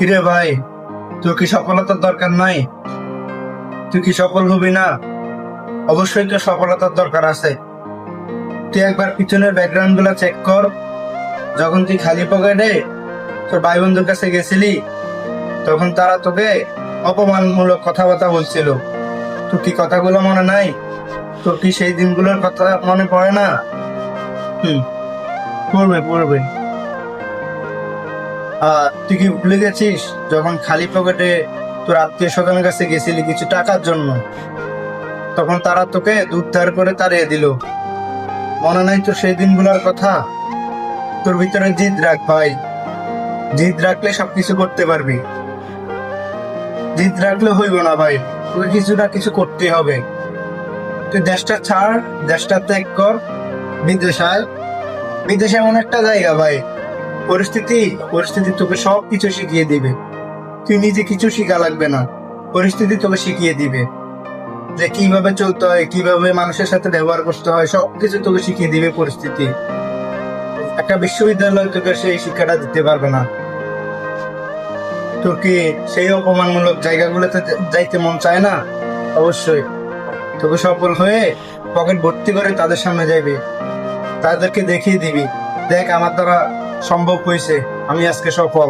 কিরে ভাই, তোর কি সফলতার দরকার নাই? তুই কি সফল হবি না? অবশ্যই তো সফলতার দরকার আছে। তুই একবার পিছনের ব্যাকগ্রাউন্ড গুলা চেক কর। যখন তুই খালি পকেটে তোর ভাই বন্ধুর কাছে গেছিলি, তখন তারা তোকে অপমানমূলক কথাবার্তা বলছিল। তোর কি কথাগুলো মনে নাই? তোর কি সেই দিনগুলোর কথা মনে পড়ে না? হুম, পড়বে পড়বে। তুই কি ভুলে গেছিস যখন খালি পকেটে তোর আত্মীয় স্বজনের কাছে গেছিলি কিছু টাকার জন্য? তখন তারা তোকে দুধ ধার করে তাড়িয়ে দিল। মনে নাই তো সেই দিনগুলোর কথা? তোর ভিতরে জিদ রাখ ভাই। জিদ রাখলে সবকিছু করতে পারবি। জিদ রাখলে হইব না ভাই, তোকে কিছু না কিছু করতে হবে। তুই দেশটা ছাড়, দেশটা ত্যাগ কর, বিদেশ আয়। বিদেশ এমন একটা জায়গা ভাই, পরিস্থিতি পরিস্থিতি তোকে সবকিছু শিখিয়ে দিবে। তুই নিজে কিছু শিখা লাগবে না, পরিস্থিতি তোকে শিখিয়ে দিবে যে কিভাবে চলতে হয়, কিভাবে মানুষের সাথে ব্যবহার করতে হয়, সবকিছু তোকে শিখিয়ে দিবে পরিস্থিতি। একটা বিশ্ববিদ্যালয় তোকে সেই শিক্ষাটা দিতে পারবে না। তোর কি সেই অপমানমূলক জায়গাগুলোতে যাইতে মন চায় না? অবশ্যই তোকে সফল হয়ে পকেট ভর্তি করে তাদের সামনে যাইবি, তাদেরকে দেখিয়ে দিবি, দেখ আমার দ্বারা সম্ভব হয়েছে, আমি আজকে সফল।